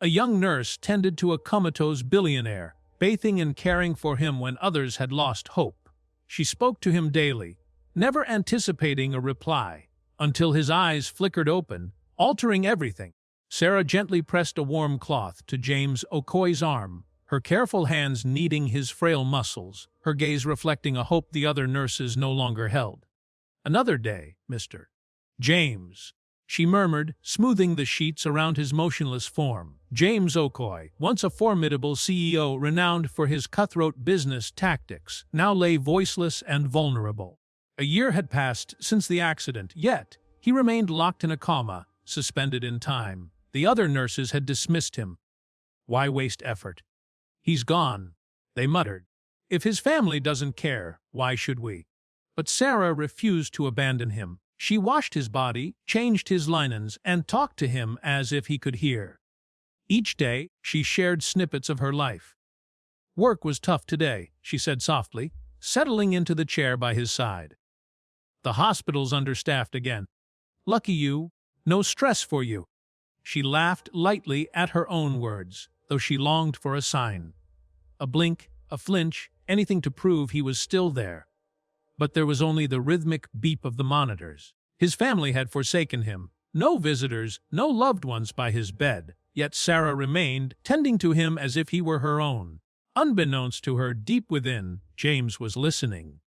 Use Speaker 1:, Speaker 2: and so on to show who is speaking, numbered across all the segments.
Speaker 1: A young nurse tended to a comatose billionaire, bathing and caring for him when others had lost hope. She spoke to him daily, never anticipating a reply, until his eyes flickered open, altering everything. Sarah gently pressed a warm cloth to James Okoye's arm, her careful hands kneading his frail muscles, her gaze reflecting a hope the other nurses no longer held. "Another day, Mr. James," she murmured, smoothing the sheets around his motionless form. James Okoye, once a formidable CEO renowned for his cutthroat business tactics, now lay voiceless and vulnerable. A year had passed since the accident, yet he remained locked in a coma, suspended in time. The other nurses had dismissed him. "Why waste effort? He's gone," they muttered. "If his family doesn't care, why should we?" But Sarah refused to abandon him. She washed his body, changed his linens, and talked to him as if he could hear. Each day, she shared snippets of her life. "Work was tough today," she said softly, settling into the chair by his side. "The hospital's understaffed again. Lucky you, no stress for you." She laughed lightly at her own words, though she longed for a sign. A blink, a flinch, anything to prove he was still there. But there was only the rhythmic beep of the monitors. His family had forsaken him. No visitors, no loved ones by his bed. Yet Sarah remained, tending to him as if he were her own. Unbeknownst to her, deep within, James was listening.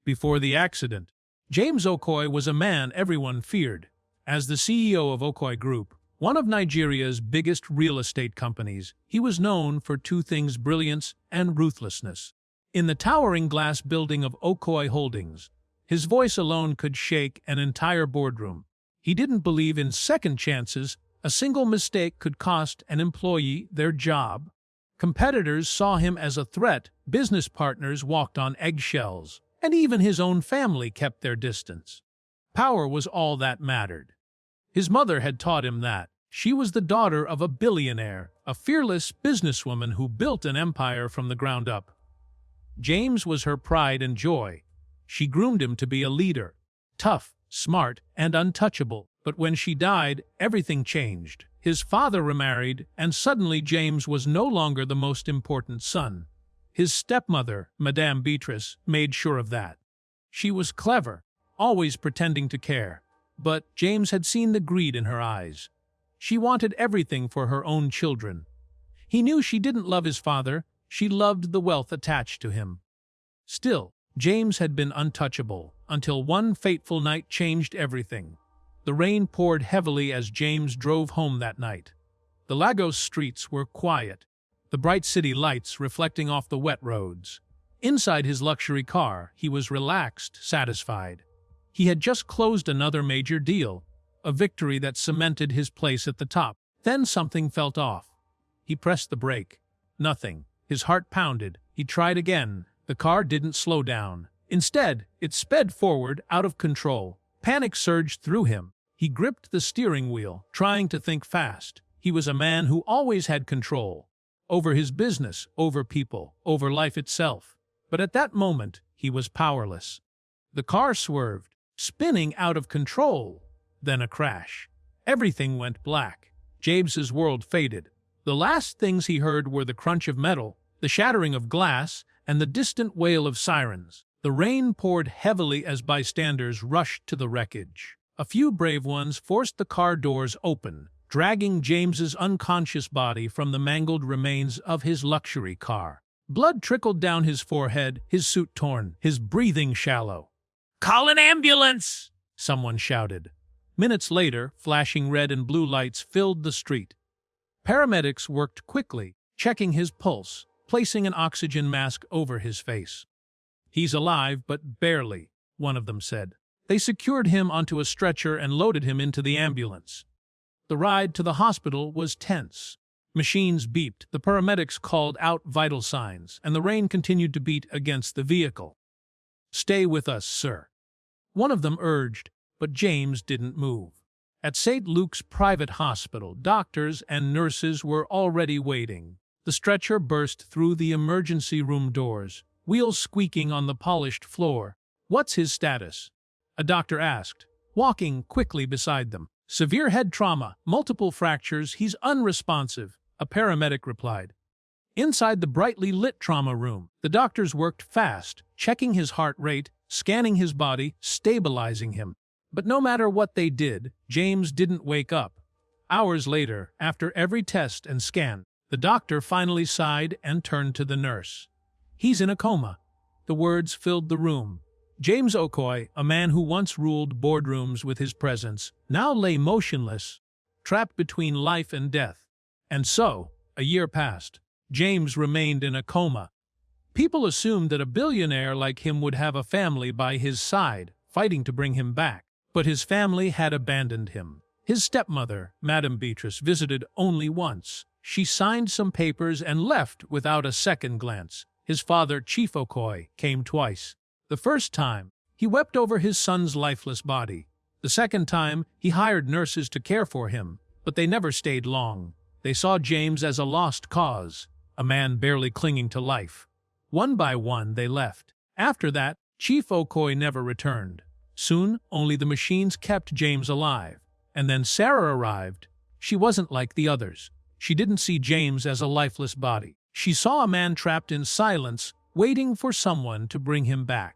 Speaker 1: Before the accident, James Okoye was a man everyone feared. As the CEO of Okoye Group, one of Nigeria's biggest real estate companies, he was known for two things: brilliance and ruthlessness. In the towering glass building of Okoye Holdings, his voice alone could shake an entire boardroom. He didn't believe in second chances. A single mistake could cost an employee their job. Competitors saw him as a threat, business partners walked on eggshells, and even his own family kept their distance. Power was all that mattered. His mother had taught him that. She was the daughter of a billionaire, a fearless businesswoman who built an empire from the ground up. James was her pride and joy. She groomed him to be a leader, tough, smart, and untouchable. But when she died, everything changed. His father remarried, and suddenly James was no longer the most important son. His stepmother, Madame Beatrice, made sure of that. She was clever, always pretending to care. But James had seen the greed in her eyes. She wanted everything for her own children. He knew she didn't love his father. She loved the wealth attached to him. Still, James had been untouchable, until one fateful night changed everything. The rain poured heavily as James drove home that night. The Lagos streets were quiet, the bright city lights reflecting off the wet roads. Inside his luxury car, he was relaxed, satisfied. He had just closed another major deal, a victory that cemented his place at the top. Then something felt off. He pressed the brake. Nothing. His heart pounded. He tried again. The car didn't slow down. Instead, it sped forward, out of control. Panic surged through him. He gripped the steering wheel, trying to think fast. He was a man who always had control. Over his business, over people, over life itself. But at that moment, he was powerless. The car swerved, spinning out of control. Then a crash. Everything went black. James's world faded. The last things he heard were the crunch of metal, the shattering of glass, and the distant wail of sirens. The rain poured heavily as bystanders rushed to the wreckage. A few brave ones forced the car doors open, dragging James's unconscious body from the mangled remains of his luxury car. Blood trickled down his forehead, his suit torn, his breathing shallow. "Call an ambulance!" someone shouted. Minutes later, flashing red and blue lights filled the street. Paramedics worked quickly, checking his pulse, placing an oxygen mask over his face. "He's alive, but barely," one of them said. They secured him onto a stretcher and loaded him into the ambulance. The ride to the hospital was tense. Machines beeped, the paramedics called out vital signs, and the rain continued to beat against the vehicle. "Stay with us, sir," one of them urged, but James didn't move. At St. Luke's private hospital, doctors and nurses were already waiting. The stretcher burst through the emergency room doors, wheels squeaking on the polished floor. "What's his status?" a doctor asked, walking quickly beside them. "Severe head trauma, multiple fractures, he's unresponsive," a paramedic replied. Inside the brightly lit trauma room, the doctors worked fast, checking his heart rate, scanning his body, stabilizing him. But no matter what they did, James didn't wake up. Hours later, after every test and scan, the doctor finally sighed and turned to the nurse. "He's in a coma." The words filled the room. James Okoye, a man who once ruled boardrooms with his presence, now lay motionless, trapped between life and death. And so, a year passed. James remained in a coma. People assumed that a billionaire like him would have a family by his side, fighting to bring him back. But his family had abandoned him. His stepmother, Madame Beatrice, visited only once. She signed some papers and left without a second glance. His father, Chief Okoye, came twice. The first time, he wept over his son's lifeless body. The second time, he hired nurses to care for him, but they never stayed long. They saw James as a lost cause, a man barely clinging to life. One by one, they left. After that, Chief Okoye never returned. Soon, only the machines kept James alive. And then Sarah arrived. She wasn't like the others. She didn't see James as a lifeless body. She saw a man trapped in silence, waiting for someone to bring him back.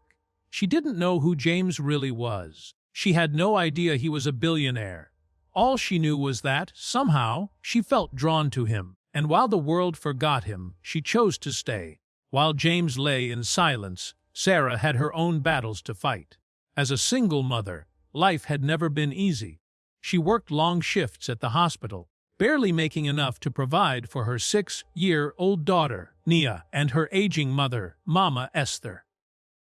Speaker 1: She didn't know who James really was. She had no idea he was a billionaire. All she knew was that, somehow, she felt drawn to him. And while the world forgot him, she chose to stay. While James lay in silence, Sarah had her own battles to fight. As a single mother, life had never been easy. She worked long shifts at the hospital, barely making enough to provide for her 6-year-old daughter, Nia, and her aging mother, Mama Esther.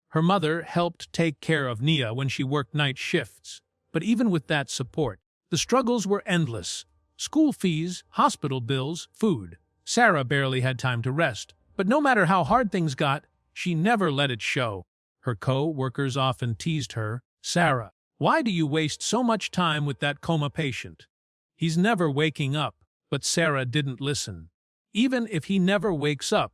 Speaker 1: Her mother helped take care of Nia when she worked night shifts. But even with that support, the struggles were endless. School fees, hospital bills, food. Sarah barely had time to rest. But no matter how hard things got, she never let it show. Her co-workers often teased her, "Sarah, why do you waste so much time with that coma patient? He's never waking up." But Sarah didn't listen. Even if he never wakes up,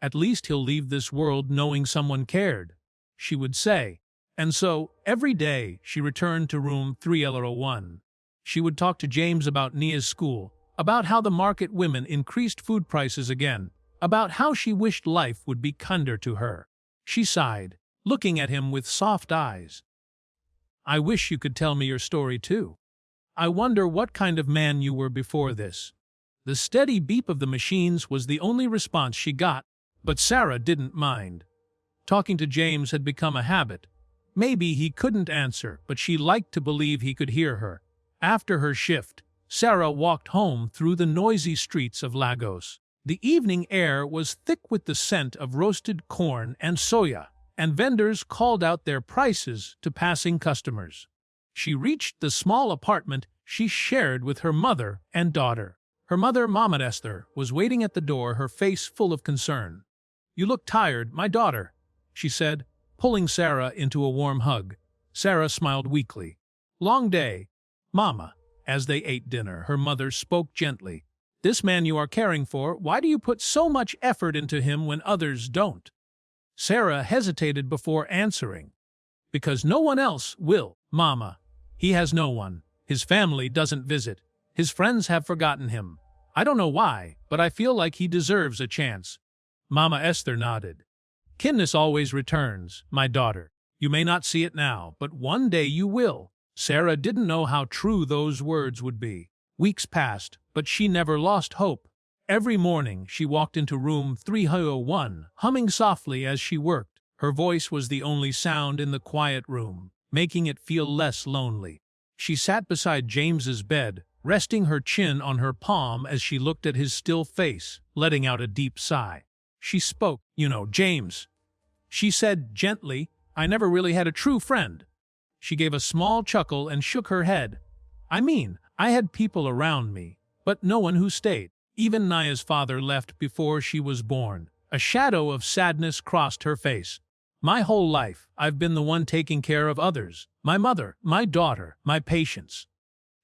Speaker 1: at least he'll leave this world knowing someone cared, she would say. And so, every day, she returned to room 301. She would talk to James about Nia's school, about how the market women increased food prices again, about how she wished life would be kinder to her. She sighed, looking at him with soft eyes. "I wish you could tell me your story too. I wonder what kind of man you were before this." The steady beep of the machines was the only response she got, but Sarah didn't mind. Talking to James had become a habit. Maybe he couldn't answer, but she liked to believe he could hear her. After her shift, Sarah walked home through the noisy streets of Lagos. The evening air was thick with the scent of roasted corn and soya, and vendors called out their prices to passing customers. She reached the small apartment she shared with her mother and daughter. Her mother, Mama Esther, was waiting at the door, her face full of concern. "You look tired, my daughter," she said, pulling Sarah into a warm hug. Sarah smiled weakly. "Long day, Mama." As they ate dinner, her mother spoke gently. "This man you are caring for, why do you put so much effort into him when others don't?" Sarah hesitated before answering. "Because no one else will, Mama. He has no one. His family doesn't visit. His friends have forgotten him. I don't know why, but I feel like he deserves a chance." Mama Esther nodded. "Kindness always returns, my daughter. You may not see it now, but one day you will." Sarah didn't know how true those words would be. Weeks passed, but she never lost hope. Every morning she walked into room 301, humming softly as she worked. Her voice was the only sound in the quiet room, making it feel less lonely. She sat beside James's bed, resting her chin on her palm as she looked at his still face, letting out a deep sigh. She spoke. "You know, James," she said gently, "I never really had a true friend." She gave a small chuckle and shook her head. "I mean, I had people around me, but no one who stayed. Even Nia's father left before she was born." A shadow of sadness crossed her face. "My whole life, I've been the one taking care of others. My mother, my daughter, my patients."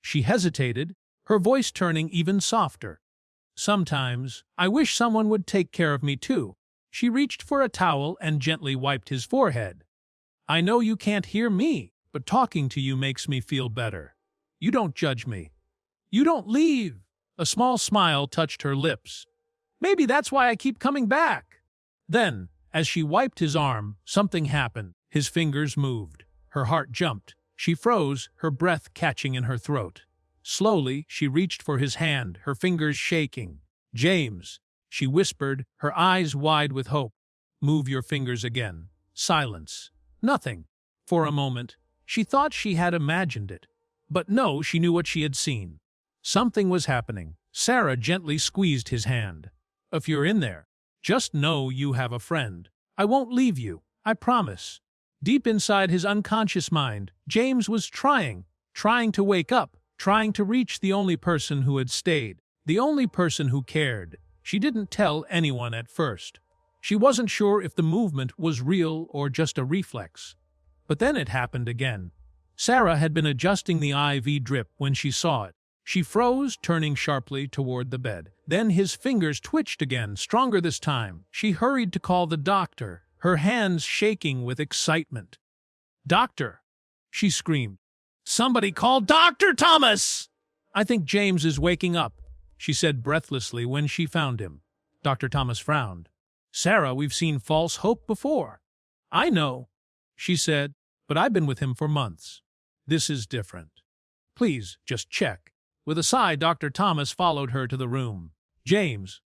Speaker 1: She hesitated, her voice turning even softer. "Sometimes, I wish someone would take care of me too." She reached for a towel and gently wiped his forehead. "I know you can't hear me, but talking to you makes me feel better. You don't judge me. You don't leave." A small smile touched her lips. Maybe that's why I keep coming back. Then, as she wiped his arm, something happened. His fingers moved. Her heart jumped. She froze, her breath catching in her throat. Slowly, she reached for his hand, her fingers shaking. James, she whispered, her eyes wide with hope. Move your fingers again. Silence. Nothing. For a moment, she thought she had imagined it. But no, she knew what she had seen. Something was happening. Sarah gently squeezed his hand. If you're in there, just know you have a friend. I won't leave you, I promise. Deep inside his unconscious mind, James was trying to wake up, trying to reach the only person who had stayed, the only person who cared. She didn't tell anyone at first. She wasn't sure if the movement was real or just a reflex. But then it happened again. Sarah had been adjusting the IV drip when she saw it. She froze, turning sharply toward the bed. Then his fingers twitched again, stronger this time. She hurried to call the doctor, her hands shaking with excitement. "Doctor!" she screamed. "Somebody call Dr. Thomas!" "I think James is waking up," she said breathlessly when she found him. Dr. Thomas frowned. "Sarah, we've seen false hope before." "I know," she said, "but I've been with him for months. This is different. Please, just check." With a sigh, Dr. Thomas followed her to the room. "James,"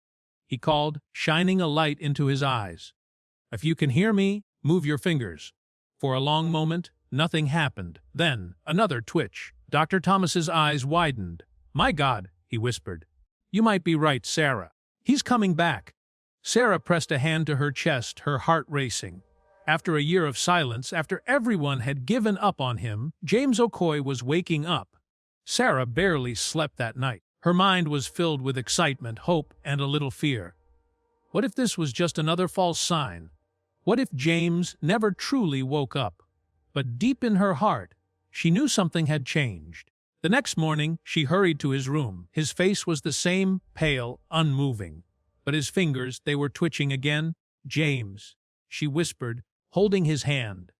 Speaker 1: he called, shining a light into his eyes. "If you can hear me, move your fingers." For a long moment, nothing happened. Then, another twitch. Dr. Thomas's eyes widened. "My God," he whispered. "You might be right, Sarah. He's coming back." Sarah pressed a hand to her chest, her heart racing. After a year of silence, after everyone had given up on him, James Okoye was waking up. Sarah barely slept that night. Her mind was filled with excitement, hope, and a little fear. What if this was just another false sign? What if James never truly woke up? But deep in her heart, she knew something had changed. The next morning, she hurried to his room. His face was the same, pale, unmoving. But his fingers, they were twitching again. "James," she whispered, holding his hand.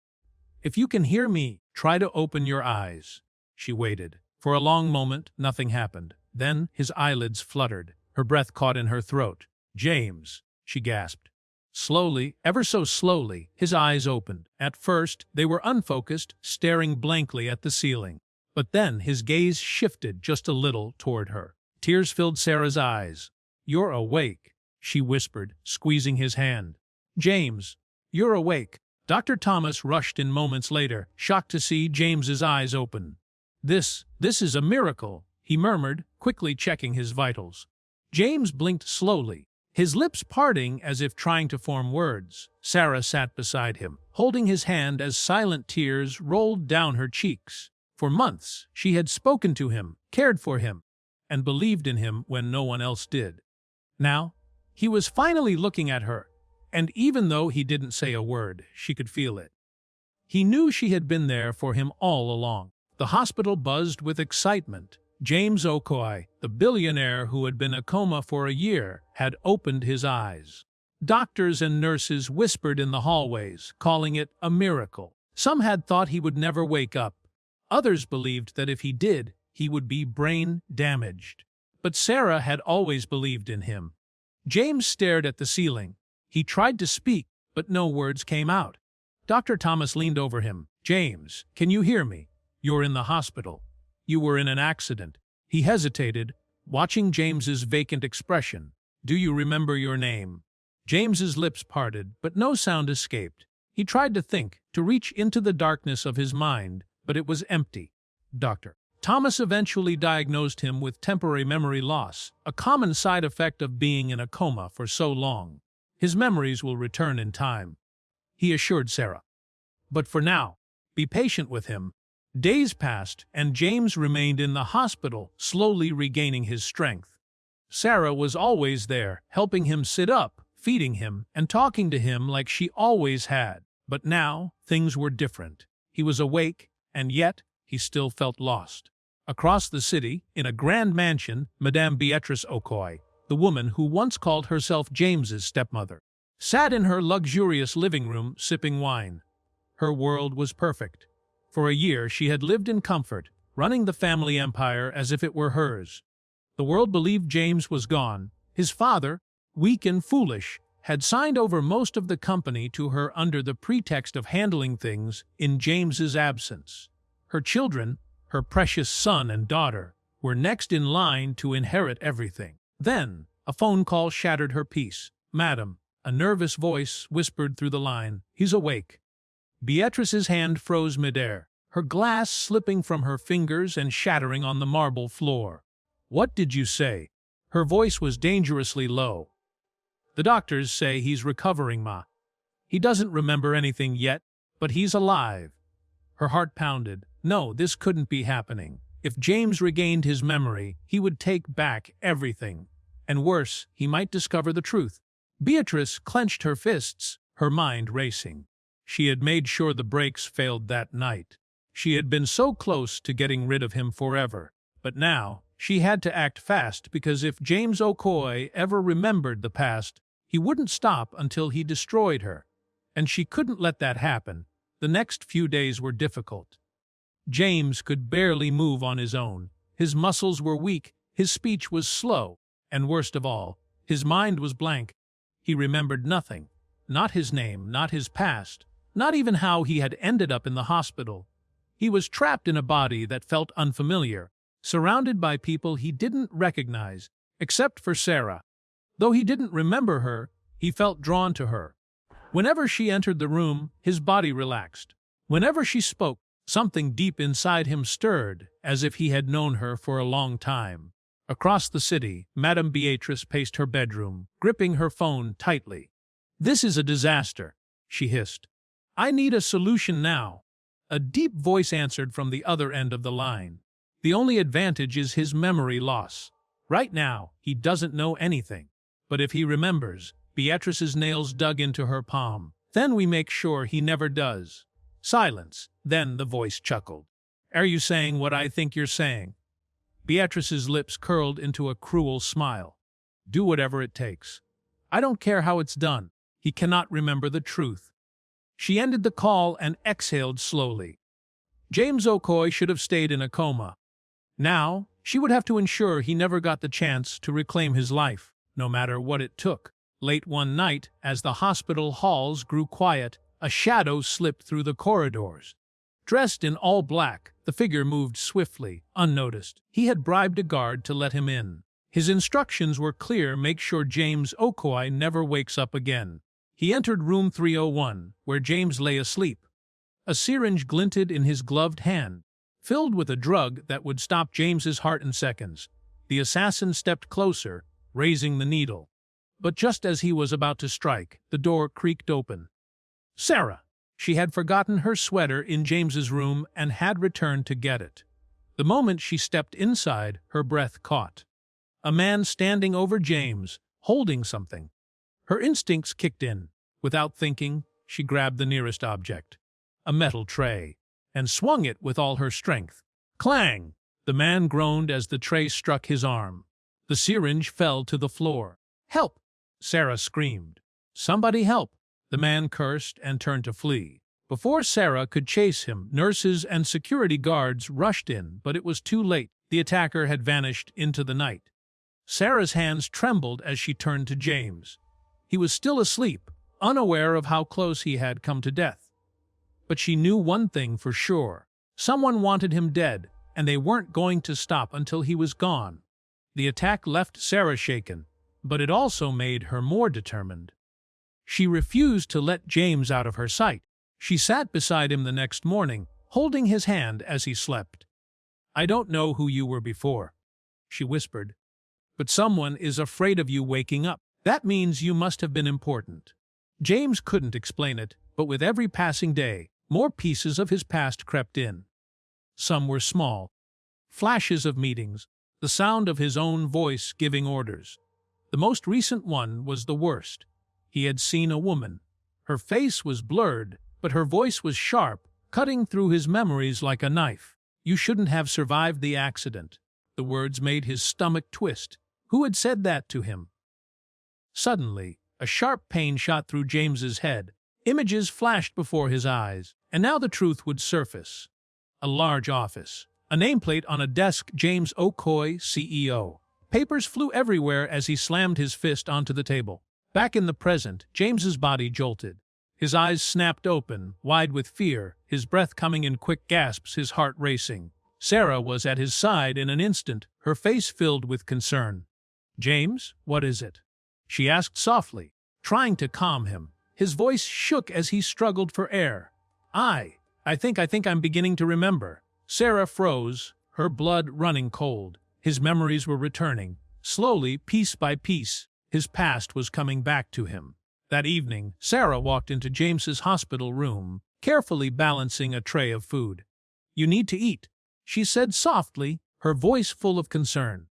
Speaker 1: "If you can hear me, try to open your eyes." She waited. For a long moment, nothing happened. Then his eyelids fluttered. Her breath caught in her throat. "James," she gasped. Slowly, ever so slowly, his eyes opened. At first, they were unfocused, staring blankly at the ceiling. But then his gaze shifted just a little toward her. Tears filled Sarah's eyes. "You're awake," she whispered, squeezing his hand. "James, you're awake." Dr. Thomas rushed in moments later, shocked to see James's eyes open. This is a miracle," he murmured, quickly checking his vitals. James blinked slowly, his lips parting as if trying to form words. Sarah sat beside him, holding his hand as silent tears rolled down her cheeks. For months, she had spoken to him, cared for him, and believed in him when no one else did. Now, he was finally looking at her, and even though he didn't say a word, she could feel it. He knew she had been there for him all along. The hospital buzzed with excitement. James Okoye, the billionaire who had been in a coma for a year, had opened his eyes. Doctors and nurses whispered in the hallways, calling it a miracle. Some had thought he would never wake up. Others believed that if he did, he would be brain damaged. But Sarah had always believed in him. James stared at the ceiling. He tried to speak, but no words came out. Dr. Thomas leaned over him. "James, can you hear me? You're in the hospital. You were in an accident." He hesitated, watching James's vacant expression. "Do you remember your name?" James's lips parted, but no sound escaped. He tried to think, to reach into the darkness of his mind, but it was empty. Dr. Thomas eventually diagnosed him with temporary memory loss, a common side effect of being in a coma for so long. "His memories will return in time," he assured Sarah. "But for now, be patient with him." Days passed, and James remained in the hospital, slowly regaining his strength. Sarah was always there, helping him sit up, feeding him, and talking to him like she always had. But now, things were different. He was awake, and yet he still felt lost. Across the city, in a grand mansion, Madame Beatrice Okoye, the woman who once called herself James's stepmother, sat in her luxurious living room sipping wine. Her world was perfect. For a year she had lived in comfort, running the family empire as if it were hers. The world believed James was gone. His father, weak and foolish, had signed over most of the company to her under the pretext of handling things in James's absence. Her children, her precious son and daughter, were next in line to inherit everything. Then, a phone call shattered her peace. "Madam," a nervous voice whispered through the line, "he's awake." Beatrice's hand froze midair, her glass slipping from her fingers and shattering on the marble floor. "What did you say?" Her voice was dangerously low. "The doctors say he's recovering, Ma. He doesn't remember anything yet, but he's alive." Her heart pounded. No, this couldn't be happening. If James regained his memory, he would take back everything. And worse, he might discover the truth. Beatrice clenched her fists, her mind racing. She had made sure the brakes failed that night. She had been so close to getting rid of him forever. But now, she had to act fast because if James Okoye ever remembered the past, he wouldn't stop until he destroyed her. And she couldn't let that happen. The next few days were difficult. James could barely move on his own. His muscles were weak, his speech was slow, and worst of all, his mind was blank. He remembered nothing. Not his name, not his past, not even how he had ended up in the hospital. He was trapped in a body that felt unfamiliar, surrounded by people he didn't recognize, except for Sarah. Though he didn't remember her, he felt drawn to her. Whenever she entered the room, his body relaxed. Whenever she spoke, something deep inside him stirred, as if he had known her for a long time. Across the city, Madame Beatrice paced her bedroom, gripping her phone tightly. "This is a disaster," she hissed. "I need a solution now." A deep voice answered from the other end of the line. "The only advantage is his memory loss. Right now, he doesn't know anything. But if he remembers," Beatrice's nails dug into her palm, "then we make sure he never does." Silence. Then the voice chuckled. "Are you saying what I think you're saying?" Beatrice's lips curled into a cruel smile. "Do whatever it takes. I don't care how it's done. He cannot remember the truth." She ended the call and exhaled slowly. James Okoye should have stayed in a coma. Now, she would have to ensure he never got the chance to reclaim his life, no matter what it took. Late one night, as the hospital halls grew quiet, a shadow slipped through the corridors. Dressed in all black, the figure moved swiftly, unnoticed. He had bribed a guard to let him in. His instructions were clear: make sure James Okoye never wakes up again. He entered room 301, where James lay asleep. A syringe glinted in his gloved hand, filled with a drug that would stop James's heart in seconds. The assassin stepped closer, raising the needle. But just as he was about to strike, the door creaked open. Sarah! She had forgotten her sweater in James's room and had returned to get it. The moment she stepped inside, her breath caught. A man standing over James, holding something. Her instincts kicked in. Without thinking, she grabbed the nearest object, a metal tray, and swung it with all her strength. Clang! The man groaned as the tray struck his arm. The syringe fell to the floor. "Help!" Sarah screamed. "Somebody help!" The man cursed and turned to flee. Before Sarah could chase him, nurses and security guards rushed in, but it was too late. The attacker had vanished into the night. Sarah's hands trembled as she turned to James. He was still asleep, unaware of how close he had come to death. But she knew one thing for sure. Someone wanted him dead, and they weren't going to stop until he was gone. The attack left Sarah shaken, but it also made her more determined. She refused to let James out of her sight. She sat beside him the next morning, holding his hand as he slept. "I don't know who you were before," she whispered, "but someone is afraid of you waking up. That means you must have been important." James couldn't explain it, but with every passing day, more pieces of his past crept in. Some were small, flashes of meetings, the sound of his own voice giving orders. The most recent one was the worst. He had seen a woman. Her face was blurred, but her voice was sharp, cutting through his memories like a knife. "You shouldn't have survived the accident." The words made his stomach twist. Who had said that to him? Suddenly, a sharp pain shot through James's head. Images flashed before his eyes, and now the truth would surface. A large office. A nameplate on a desk: James Okoye, CEO. Papers flew everywhere as he slammed his fist onto the table. Back in the present, James's body jolted. His eyes snapped open, wide with fear, his breath coming in quick gasps, his heart racing. Sarah was at his side in an instant, her face filled with concern. "James, what is it?" she asked softly, trying to calm him. His voice shook as he struggled for air. I think I'm beginning to remember." Sarah froze, her blood running cold. His memories were returning. Slowly, piece by piece, his past was coming back to him. That evening, Sarah walked into James's hospital room, carefully balancing a tray of food. "You need to eat," she said softly, her voice full of concern.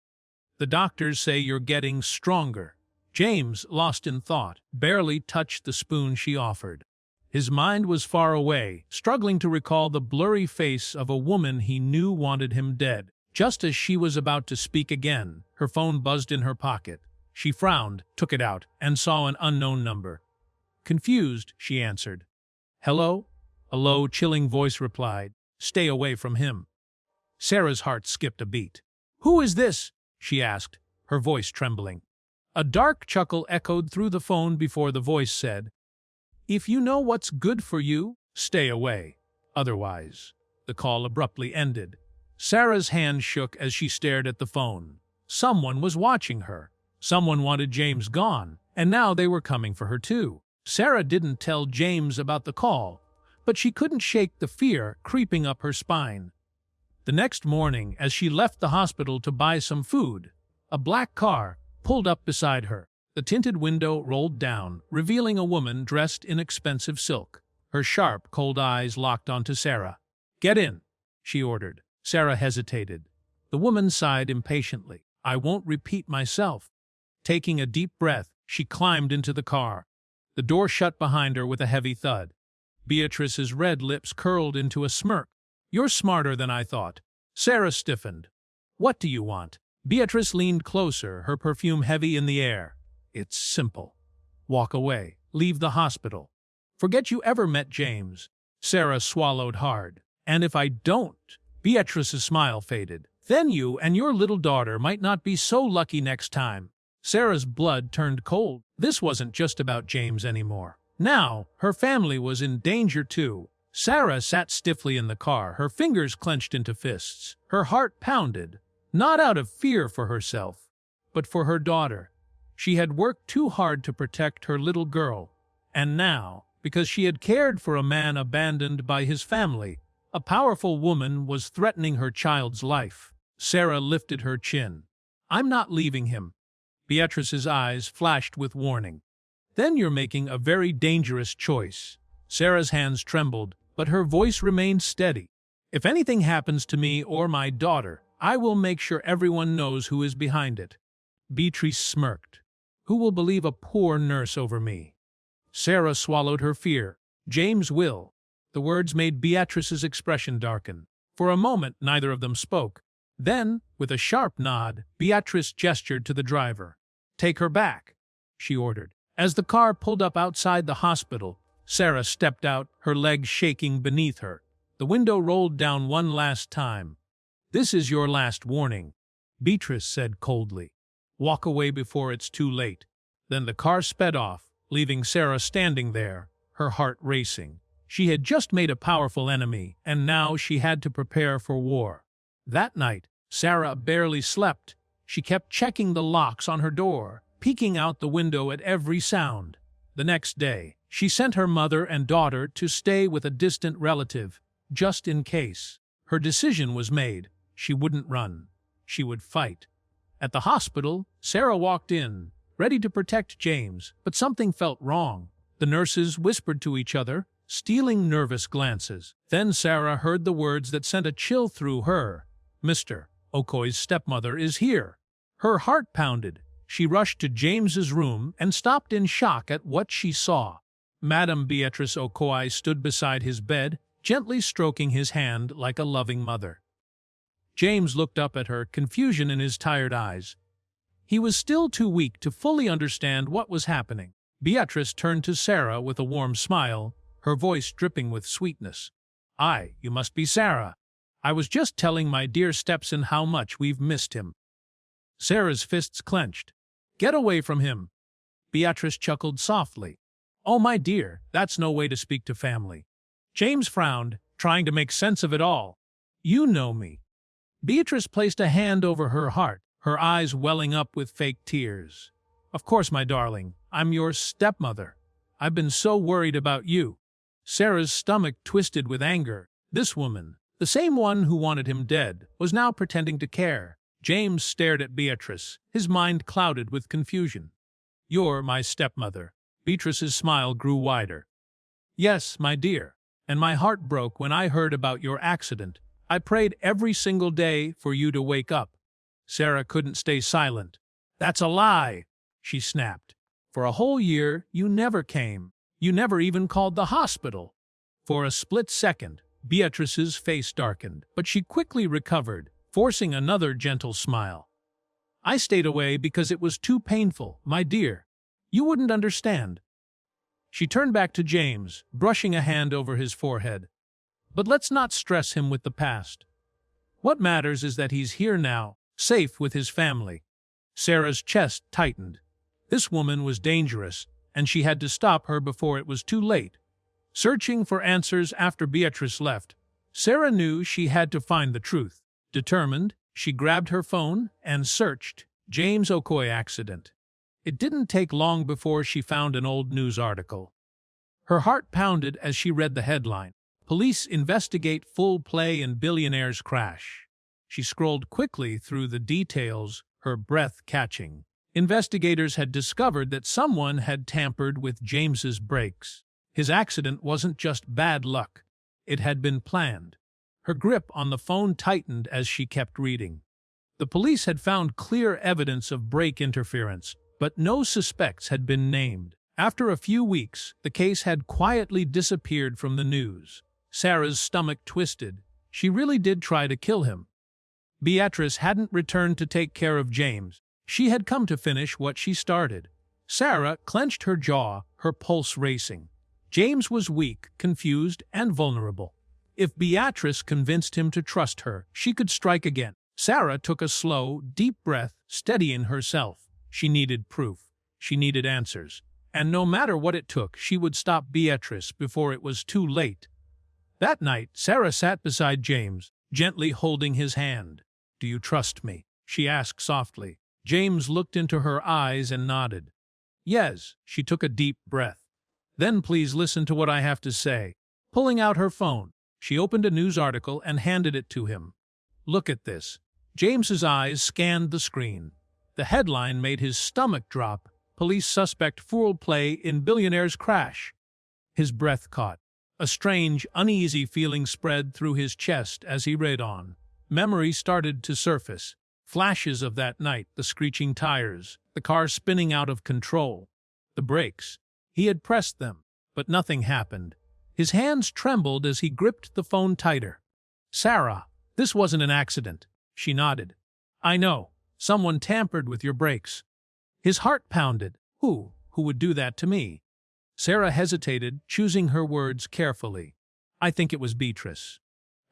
Speaker 1: "The doctors say you're getting stronger." James, lost in thought, barely touched the spoon she offered. His mind was far away, struggling to recall the blurry face of a woman he knew wanted him dead. Just as she was about to speak again, her phone buzzed in her pocket. She frowned, took it out, and saw an unknown number. Confused, she answered. "Hello?" A low, chilling voice replied. "Stay away from him." Sarah's heart skipped a beat. "Who is this?" she asked, her voice trembling. A dark chuckle echoed through the phone before the voice said, "If you know what's good for you, stay away. Otherwise." The call abruptly ended. Sarah's hand shook as she stared at the phone. Someone was watching her. Someone wanted James gone, and now they were coming for her too. Sarah didn't tell James about the call, but she couldn't shake the fear creeping up her spine. The next morning, as she left the hospital to buy some food, a black car pulled up beside her. The tinted window rolled down, revealing a woman dressed in expensive silk. Her sharp, cold eyes locked onto Sarah. "Get in," she ordered. Sarah hesitated. The woman sighed impatiently. "I won't repeat myself." Taking a deep breath, she climbed into the car. The door shut behind her with a heavy thud. Beatrice's red lips curled into a smirk. "You're smarter than I thought." Sarah stiffened. "What do you want?" Beatrice leaned closer, her perfume heavy in the air. "It's simple. Walk away. Leave the hospital. Forget you ever met James." Sarah swallowed hard. "And if I don't?" Beatrice's smile faded. "Then you and your little daughter might not be so lucky next time." Sarah's blood turned cold. This wasn't just about James anymore. Now, her family was in danger too. Sarah sat stiffly in the car, her fingers clenched into fists. Her heart pounded, not out of fear for herself, but for her daughter. She had worked too hard to protect her little girl, and now, because she had cared for a man abandoned by his family, a powerful woman was threatening her child's life. Sarah lifted her chin. "I'm not leaving him." Beatrice's eyes flashed with warning. "Then you're making a very dangerous choice." Sarah's hands trembled, but her voice remained steady. "If anything happens to me or my daughter, I will make sure everyone knows who is behind it." Beatrice smirked. "Who will believe a poor nurse over me?" Sarah swallowed her fear. "James will." The words made Beatrice's expression darken. For a moment, neither of them spoke. Then, with a sharp nod, Beatrice gestured to the driver. "Take her back," she ordered. As the car pulled up outside the hospital, Sarah stepped out, her legs shaking beneath her. The window rolled down one last time. "This is your last warning," Beatrice said coldly. "Walk away before it's too late." Then the car sped off, leaving Sarah standing there, her heart racing. She had just made a powerful enemy, and now she had to prepare for war. That night, Sarah barely slept. She kept checking the locks on her door, peeking out the window at every sound. The next day, she sent her mother and daughter to stay with a distant relative, just in case. Her decision was made. She wouldn't run. She would fight. At the hospital, Sarah walked in, ready to protect James, but something felt wrong. The nurses whispered to each other, stealing nervous glances. Then Sarah heard the words that sent a chill through her. "Mr. Okoye's stepmother is here." Her heart pounded. She rushed to James's room and stopped in shock at what she saw. Madame Beatrice Okoye stood beside his bed, gently stroking his hand like a loving mother. James looked up at her, confusion in his tired eyes. He was still too weak to fully understand what was happening. Beatrice turned to Sarah with a warm smile, her voice dripping with sweetness. You must be Sarah. I was just telling my dear stepson how much we've missed him." Sarah's fists clenched. Get away from him. Beatrice chuckled softly. Oh, my dear, that's no way to speak to family. James frowned, trying to make sense of it all. You know me. Beatrice placed a hand over her heart, her eyes welling up with fake tears. Of course, my darling, I'm your stepmother. I've been so worried about you. Sarah's stomach twisted with anger. This woman, the same one who wanted him dead, was now pretending to care. James stared at Beatrice, his mind clouded with confusion. You're my stepmother. Beatrice's smile grew wider. Yes, my dear, and my heart broke when I heard about your accident. I prayed every single day for you to wake up. Sarah couldn't stay silent. That's a lie, she snapped. For a whole year, you never came. You never even called the hospital. For a split second, Beatrice's face darkened, but she quickly recovered, forcing another gentle smile. I stayed away because it was too painful, my dear. You wouldn't understand. She turned back to James, brushing a hand over his forehead. But let's not stress him with the past. What matters is that he's here now, safe with his family. Sarah's chest tightened. This woman was dangerous, and she had to stop her before it was too late. Searching for answers after Beatrice left, Sarah knew she had to find the truth. Determined, she grabbed her phone and searched James Okoye accident. It didn't take long before she found an old news article. Her heart pounded as she read the headline, Police investigate foul play in Billionaire's crash. She scrolled quickly through the details, her breath catching. Investigators had discovered that someone had tampered with James's brakes. His accident wasn't just bad luck. It had been planned. Her grip on the phone tightened as she kept reading. The police had found clear evidence of brake interference, but no suspects had been named. After a few weeks, the case had quietly disappeared from the news. Sarah's stomach twisted. She really did try to kill him. Beatrice hadn't returned to take care of James. She had come to finish what she started. Sarah clenched her jaw, her pulse racing. James was weak, confused, and vulnerable. If Beatrice convinced him to trust her, she could strike again. Sarah took a slow, deep breath, steadying herself. She needed proof. She needed answers. And no matter what it took, she would stop Beatrice before it was too late. That night, Sarah sat beside James, gently holding his hand. "Do you trust me?" she asked softly. James looked into her eyes and nodded. "Yes," she took a deep breath. "Then please listen to what I have to say." Pulling out her phone, she opened a news article and handed it to him. "Look at this." James's eyes scanned the screen. The headline made his stomach drop. Police suspect foul play in Billionaire's crash. His breath caught. A strange, uneasy feeling spread through his chest as he read on. Memory started to surface. Flashes of that night, the screeching tires, the car spinning out of control. The brakes. He had pressed them, but nothing happened. His hands trembled as he gripped the phone tighter. "Sarah, this wasn't an accident." She nodded. "I know. Someone tampered with your brakes." His heart pounded. Who would do that to me? Sarah hesitated, choosing her words carefully. "I think it was Beatrice."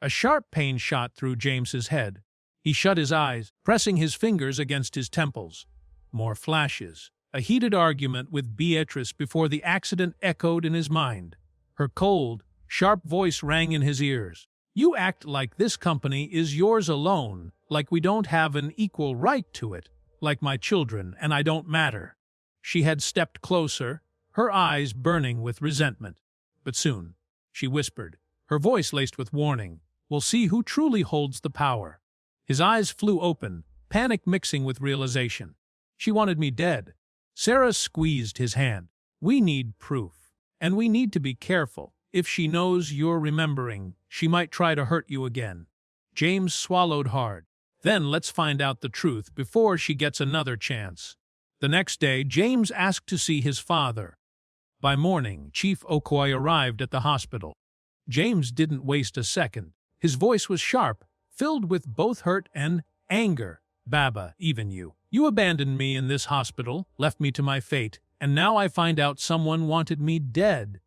Speaker 1: A sharp pain shot through James's head. He shut his eyes, pressing his fingers against his temples. More flashes. A heated argument with Beatrice before the accident echoed in his mind. Her cold, sharp voice rang in his ears. "You act like this company is yours alone, like we don't have an equal right to it, like my children and I don't matter." She had stepped closer, her eyes burning with resentment. But soon, she whispered, her voice laced with warning, "We'll see who truly holds the power." His eyes flew open, panic mixing with realization. "She wanted me dead." Sarah squeezed his hand. "We need proof. And we need to be careful. If she knows you're remembering, she might try to hurt you again." James swallowed hard. "Then let's find out the truth before she gets another chance." The next day, James asked to see his father. By morning, Chief Okoye arrived at the hospital. James didn't waste a second. His voice was sharp, filled with both hurt and anger. "Baba, even you. You abandoned me in this hospital, left me to my fate, and now I find out someone wanted me dead."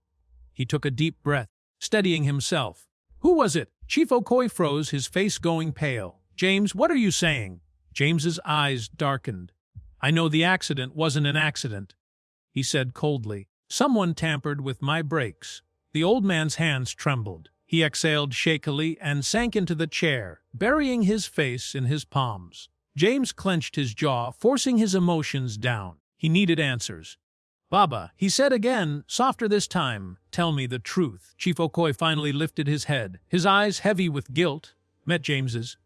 Speaker 1: He took a deep breath, steadying himself. "Who was it?" Chief Okoye froze, his face going pale. "James, what are you saying?" James's eyes darkened. "I know the accident wasn't an accident," he said coldly. "Someone tampered with my brakes." The old man's hands trembled. He exhaled shakily and sank into the chair, burying his face in his palms. James clenched his jaw, forcing his emotions down. He needed answers. "Baba," he said again, softer this time, "tell me the truth." Chief Okoye finally lifted his head. His eyes, heavy with guilt, met James's.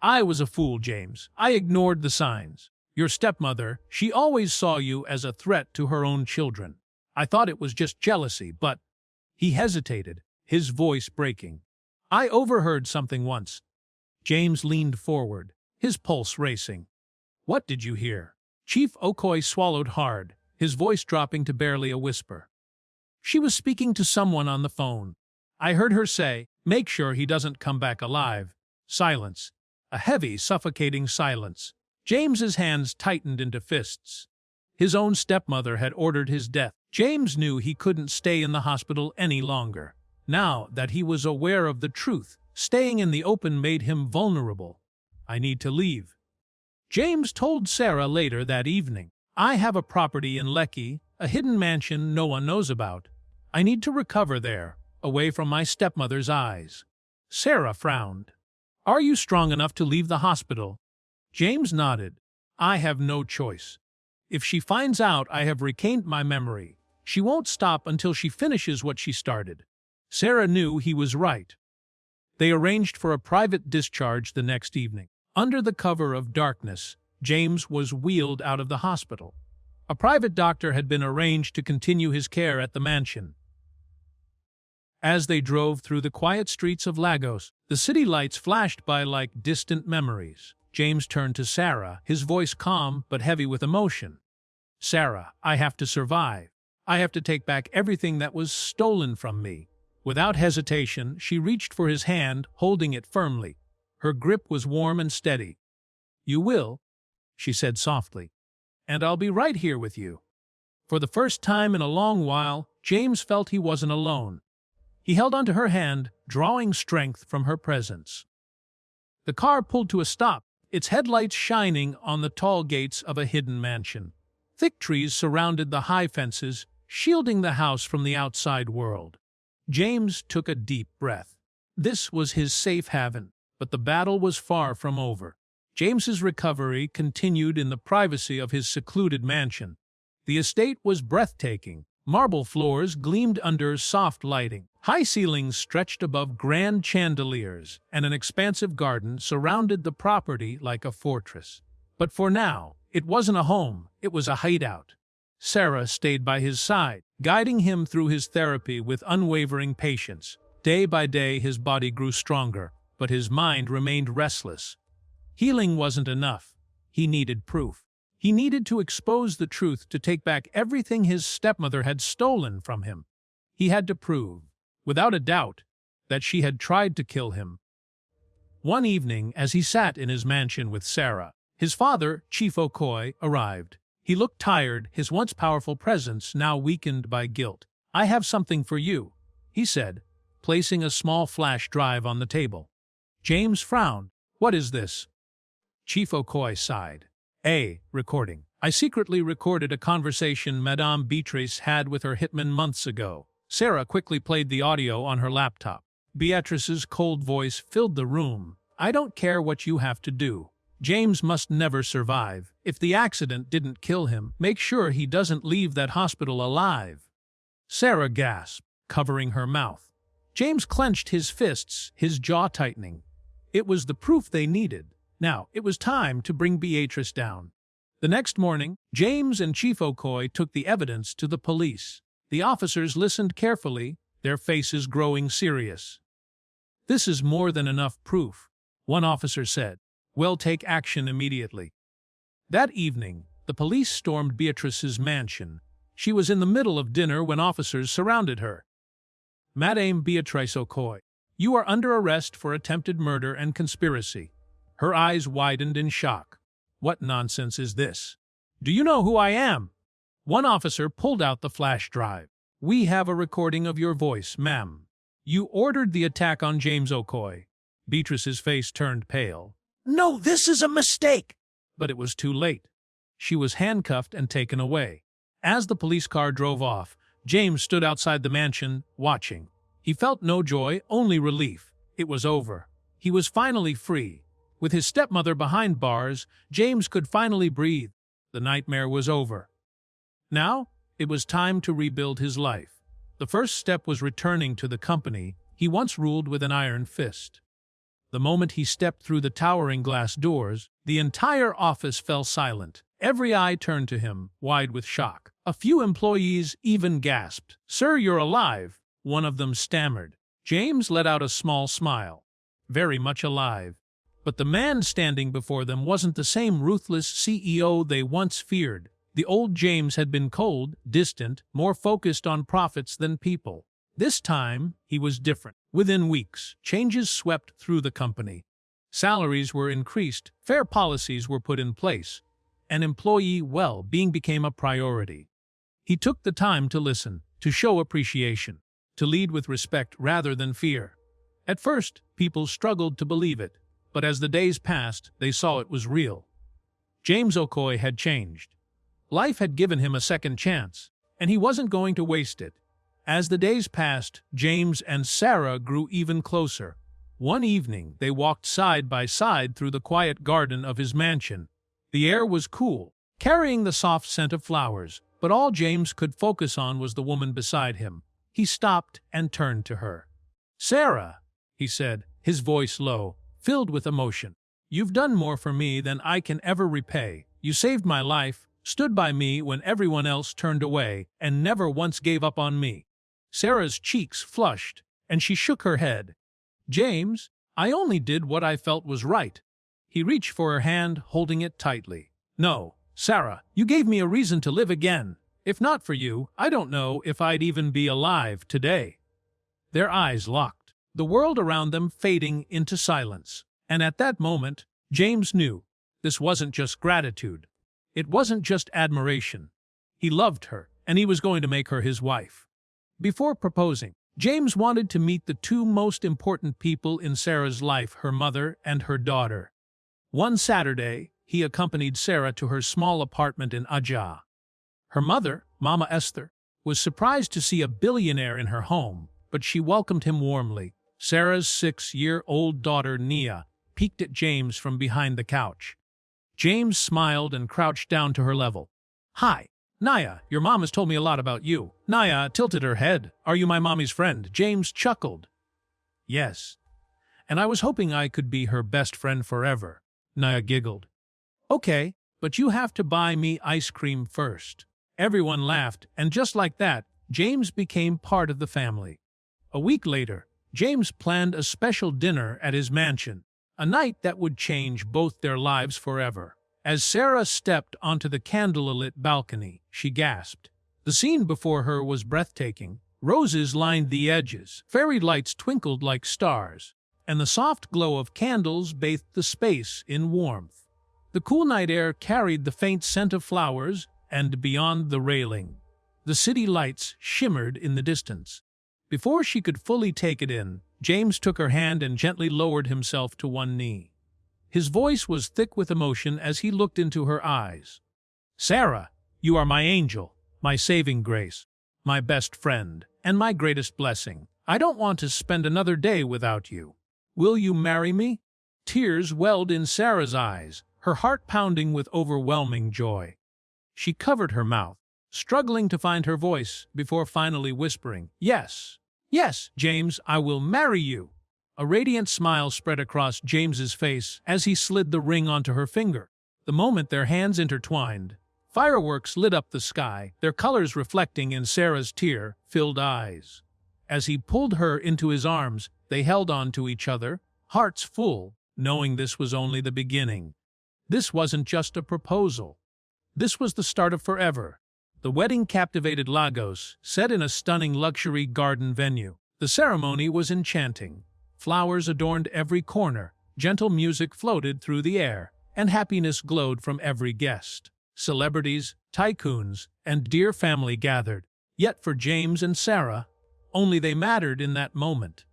Speaker 1: "I was a fool, James. I ignored the signs. Your stepmother, she always saw you as a threat to her own children. I thought it was just jealousy, but—" He hesitated, his voice breaking. "I overheard something once." James leaned forward, his pulse racing. "What did you hear?" Chief Okoye swallowed hard, his voice dropping to barely a whisper. "She was speaking to someone on the phone. I heard her say, 'Make sure he doesn't come back alive.'" Silence. A heavy, suffocating silence. James's hands tightened into fists. His own stepmother had ordered his death. James knew he couldn't stay in the hospital any longer. Now that he was aware of the truth, staying in the open made him vulnerable. "I need to leave." James told Sarah later that evening. "I have a property in Lekki, a hidden mansion no one knows about. I need to recover there, away from my stepmother's eyes." Sarah frowned. "Are you strong enough to leave the hospital?" James nodded. "I have no choice. If she finds out I have regained my memory, she won't stop until she finishes what she started." Sarah knew he was right. They arranged for a private discharge the next evening. Under the cover of darkness, James was wheeled out of the hospital. A private doctor had been arranged to continue his care at the mansion. As they drove through the quiet streets of Lagos, the city lights flashed by like distant memories. James turned to Sarah, his voice calm but heavy with emotion. "Sarah, I have to survive. I have to take back everything that was stolen from me." Without hesitation, she reached for his hand, holding it firmly. Her grip was warm and steady. "You will," she said softly, "and I'll be right here with you." For the first time in a long while, James felt he wasn't alone. He held onto her hand, drawing strength from her presence. The car pulled to a stop, its headlights shining on the tall gates of a hidden mansion. Thick trees surrounded the high fences, shielding the house from the outside world. James took a deep breath. This was his safe haven, but the battle was far from over. James's recovery continued in the privacy of his secluded mansion. The estate was breathtaking. Marble floors gleamed under soft lighting. High ceilings stretched above grand chandeliers, and an expansive garden surrounded the property like a fortress. But for now, it wasn't a home, it was a hideout. Sarah stayed by his side, guiding him through his therapy with unwavering patience. Day by day his body grew stronger, but his mind remained restless. Healing wasn't enough. He needed proof. He needed to expose the truth to take back everything his stepmother had stolen from him. He had to prove, without a doubt, that she had tried to kill him. One evening, as he sat in his mansion with Sarah, his father, Chief Okoye, arrived. He looked tired, his once powerful presence now weakened by guilt. "I have something for you," he said, placing a small flash drive on the table. James frowned. "What is this?" Chief Okoye sighed. "A recording. I secretly recorded a conversation Madame Beatrice had with her hitman months ago." Sarah quickly played the audio on her laptop. Beatrice's cold voice filled the room. "I don't care what you have to do. James must never survive. If the accident didn't kill him, make sure he doesn't leave that hospital alive." Sarah gasped, covering her mouth. James clenched his fists, his jaw tightening. It was the proof they needed. Now, it was time to bring Beatrice down. The next morning, James and Chief Okoye took the evidence to the police. The officers listened carefully, their faces growing serious. "This is more than enough proof," one officer said. "We'll take action immediately." That evening, the police stormed Beatrice's mansion. She was in the middle of dinner when officers surrounded her. "Madame Beatrice Okoye, you are under arrest for attempted murder and conspiracy." Her eyes widened in shock. "What nonsense is this? Do you know who I am?" One officer pulled out the flash drive. "We have a recording of your voice, ma'am. You ordered the attack on James Okoye." Beatrice's face turned pale. "No, this is a mistake!" But it was too late. She was handcuffed and taken away. As the police car drove off, James stood outside the mansion, watching. He felt no joy, only relief. It was over. He was finally free. With his stepmother behind bars, James could finally breathe. The nightmare was over. Now, it was time to rebuild his life. The first step was returning to the company he once ruled with an iron fist. The moment he stepped through the towering glass doors, the entire office fell silent. Every eye turned to him, wide with shock. A few employees even gasped. "Sir, you're alive," one of them stammered. James let out a small smile. Very much alive. But the man standing before them wasn't the same ruthless CEO they once feared. The old James had been cold, distant, more focused on profits than people. This time, he was different. Within weeks, changes swept through the company. Salaries were increased, fair policies were put in place, and employee well-being became a priority. He took the time to listen, to show appreciation, to lead with respect rather than fear. At first, people struggled to believe it, but as the days passed, they saw it was real. James Okoye had changed. Life had given him a second chance, and he wasn't going to waste it. As the days passed, James and Sarah grew even closer. One evening, they walked side by side through the quiet garden of his mansion. The air was cool, carrying the soft scent of flowers, but all James could focus on was the woman beside him. He stopped and turned to her. "Sarah," he said, his voice low, filled with emotion. "You've done more for me than I can ever repay. You saved my life, stood by me when everyone else turned away, and never once gave up on me." Sarah's cheeks flushed, and she shook her head. "James, I only did what I felt was right." He reached for her hand, holding it tightly. "No, Sarah, you gave me a reason to live again. If not for you, I don't know if I'd even be alive today." Their eyes locked, the world around them fading into silence. And at that moment, James knew this wasn't just gratitude. It wasn't just admiration. He loved her, and he was going to make her his wife. Before proposing, James wanted to meet the two most important people in Sarah's life, her mother and her daughter. One Saturday, he accompanied Sarah to her small apartment in Aja. Her mother, Mama Esther, was surprised to see a billionaire in her home, but she welcomed him warmly. Sarah's 6-year-old daughter, Nia, peeked at James from behind the couch. James smiled and crouched down to her level. "Hi, Nia, your mom has told me a lot about you." Nia tilted her head. "Are you my mommy's friend?" James chuckled. "Yes. And I was hoping I could be her best friend forever." Nia giggled. "Okay, but you have to buy me ice cream first." Everyone laughed, and just like that, James became part of the family. A week later, James planned a special dinner at his mansion, a night that would change both their lives forever. As Sarah stepped onto the candlelit balcony, she gasped. The scene before her was breathtaking. Roses lined the edges, fairy lights twinkled like stars, and the soft glow of candles bathed the space in warmth. The cool night air carried the faint scent of flowers, and beyond the railing, the city lights shimmered in the distance. Before she could fully take it in, James took her hand and gently lowered himself to one knee. His voice was thick with emotion as he looked into her eyes. "Sarah, you are my angel, my saving grace, my best friend, and my greatest blessing. I don't want to spend another day without you. Will you marry me?" Tears welled in Sarah's eyes, her heart pounding with overwhelming joy. She covered her mouth, struggling to find her voice, before finally whispering, "Yes, yes, James, I will marry you." A radiant smile spread across James's face as he slid the ring onto her finger. The moment their hands intertwined, fireworks lit up the sky, their colors reflecting in Sarah's tear-filled eyes. As he pulled her into his arms, they held on to each other, hearts full, knowing this was only the beginning. This wasn't just a proposal. This was the start of forever. The wedding captivated Lagos, set in a stunning luxury garden venue. The ceremony was enchanting. Flowers adorned every corner, gentle music floated through the air, and happiness glowed from every guest. Celebrities, tycoons, and dear family gathered. Yet for James and Sarah, only they mattered in that moment.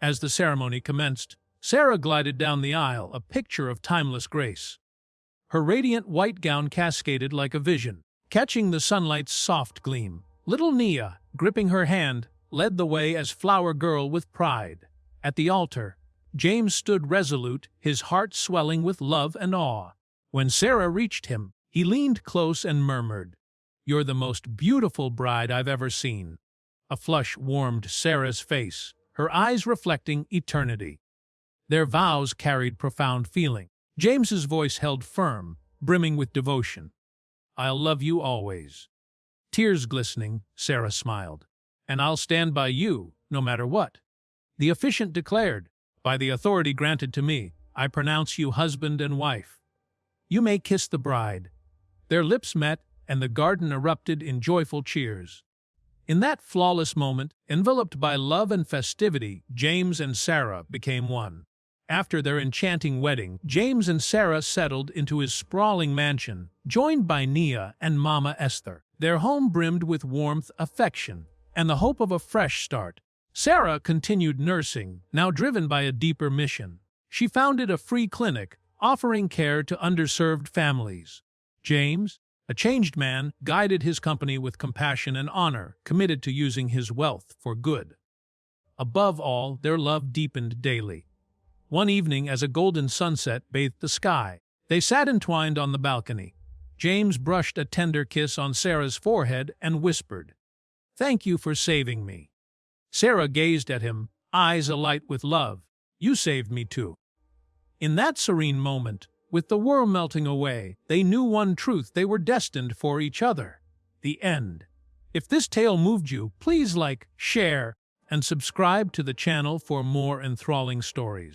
Speaker 1: As the ceremony commenced, Sarah glided down the aisle, a picture of timeless grace. Her radiant white gown cascaded like a vision, catching the sunlight's soft gleam. Little Nia, gripping her hand, led the way as flower girl with pride. At the altar, James stood resolute, his heart swelling with love and awe. When Sarah reached him, he leaned close and murmured, "You're the most beautiful bride I've ever seen." A flush warmed Sarah's face, her eyes reflecting eternity. Their vows carried profound feeling. James's voice held firm, brimming with devotion. "I'll love you always." Tears glistening, Sarah smiled. "And I'll stand by you, no matter what." The officiant declared, "By the authority granted to me, I pronounce you husband and wife. You may kiss the bride." Their lips met, and the garden erupted in joyful cheers. In that flawless moment, enveloped by love and festivity, James and Sarah became one. After their enchanting wedding, James and Sarah settled into his sprawling mansion, joined by Nia and Mama Esther. Their home brimmed with warmth, affection, and the hope of a fresh start. Sarah continued nursing, now driven by a deeper mission. She founded a free clinic, offering care to underserved families. James, a changed man, guided his company with compassion and honor, committed to using his wealth for good. Above all, their love deepened daily. One evening, as a golden sunset bathed the sky, they sat entwined on the balcony. James brushed a tender kiss on Sarah's forehead and whispered, "Thank you for saving me." Sarah gazed at him, eyes alight with love. "You saved me too." In that serene moment, with the world melting away, they knew one truth: they were destined for each other. The end. If this tale moved you, please like, share, and subscribe to the channel for more enthralling stories.